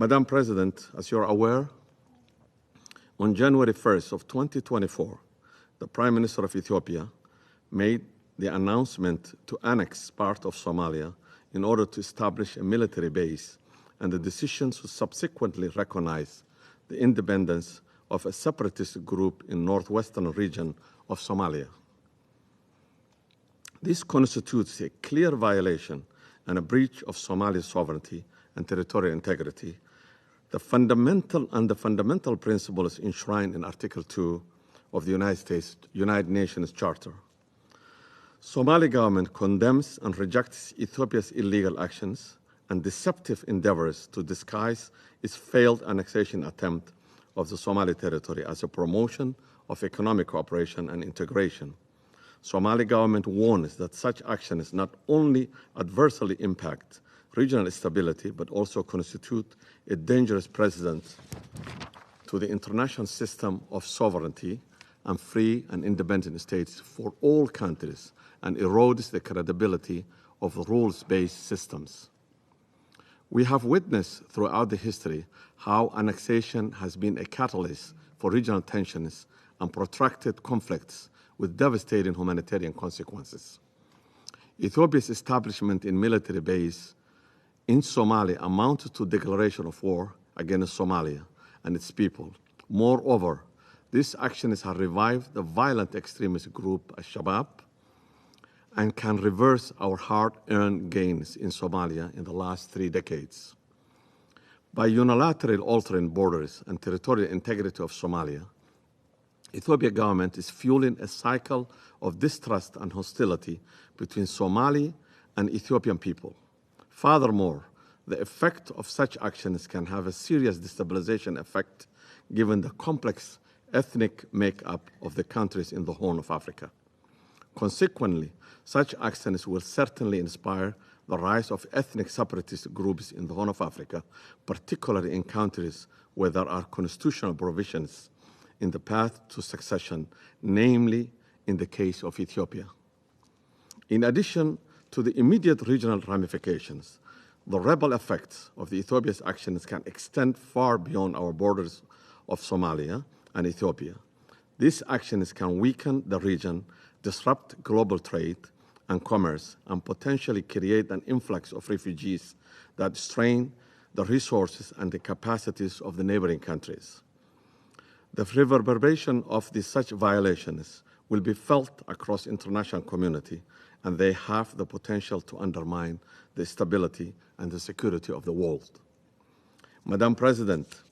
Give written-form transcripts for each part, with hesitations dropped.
Madam President, as you're aware, on January 1st of 2024, the Prime Minister of Ethiopia made the announcement to annex part of Somalia in order to establish a military base, and the decision to subsequently recognize the independence of a separatist group in northwestern region of Somalia. This constitutes a clear violation and a breach of Somali sovereignty and territorial integrity, the fundamental principles enshrined in Article 2 of the United Nations Charter. Somali government condemns and rejects Ethiopia's illegal actions and deceptive endeavors to disguise its failed annexation attempt of the Somali territory as a promotion of economic cooperation and integration. Somali government warns that such actions not only adversely impact regional stability, but also constitute a dangerous precedent to the international system of sovereignty and free and independent states for all countries, and erodes the credibility of rules-based systems. We have witnessed throughout the history how annexation has been a catalyst for regional tensions and protracted conflicts with devastating humanitarian consequences. Ethiopia's establishment in military base in Somalia amounted to declaration of war against Somalia and its people. Moreover, these actions have revived the violent extremist group Al-Shabaab and can reverse our hard-earned gains in Somalia in the last 3 decades. By unilaterally altering borders and territorial integrity of Somalia, Ethiopia government is fueling a cycle of distrust and hostility between Somali and Ethiopian people. Furthermore, the effect of such actions can have a serious destabilization effect given the complex ethnic makeup of the countries in the Horn of Africa. Consequently, such actions will certainly inspire the rise of ethnic separatist groups in the Horn of Africa, particularly in countries where there are constitutional provisions in the path to succession, namely in the case of Ethiopia. In addition to the immediate regional ramifications, the rebel effects of Ethiopia's actions can extend far beyond our borders of Somalia and Ethiopia. These actions can weaken the region, disrupt global trade and commerce, and potentially create an influx of refugees that strain the resources and the capacities of the neighboring countries. The reverberation of such violations will be felt across the international community, and they have the potential to undermine the stability and the security of the world. Madam President,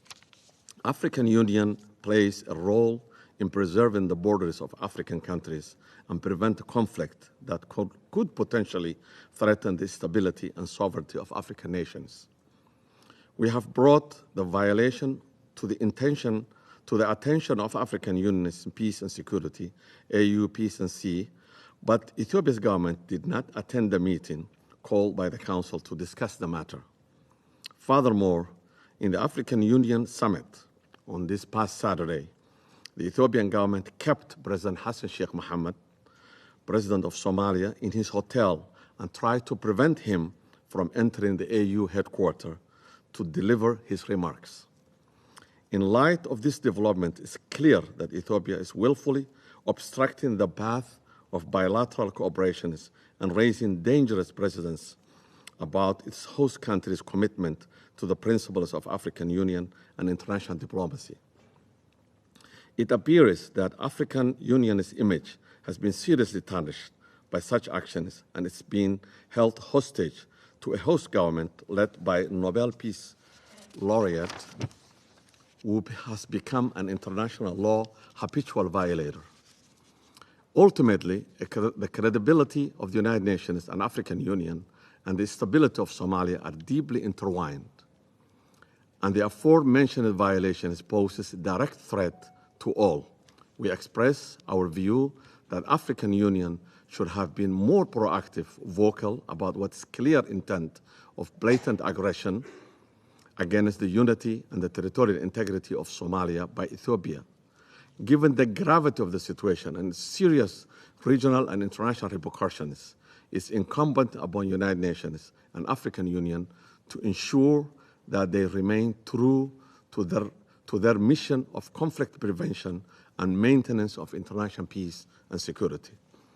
African Union plays a role in preserving the borders of African countries and prevent conflict that could potentially threaten the stability and sovereignty of African nations. We have brought the violation to the attention of African Union's Peace and Security, AU Peace and C, but Ethiopia's government did not attend the meeting called by the Council to discuss the matter. Furthermore, in the African Union Summit on this past Saturday, the Ethiopian government kept President Hassan Sheikh Mohammed, President of Somalia, in his hotel and tried to prevent him from entering the AU headquarters to deliver his remarks. In light of this development, it's clear that Ethiopia is willfully obstructing the path of bilateral cooperations and raising dangerous precedents about its host country's commitment to the principles of African Union and international diplomacy. It appears that African Union's image has been seriously tarnished by such actions, and it's been held hostage to a host government led by Nobel Peace Laureate who has become an international law habitual violator. Ultimately, the credibility of the United Nations and African Union and the stability of Somalia are deeply intertwined, and the aforementioned violations poses a direct threat to all. We express our view that African Union should have been more proactive, vocal about what's clear intent of blatant aggression against the unity and the territorial integrity of Somalia by Ethiopia. Given the gravity of the situation and serious regional and international repercussions, it's incumbent upon United Nations and African Union to ensure that they remain true to their mission of conflict prevention and maintenance of international peace and security.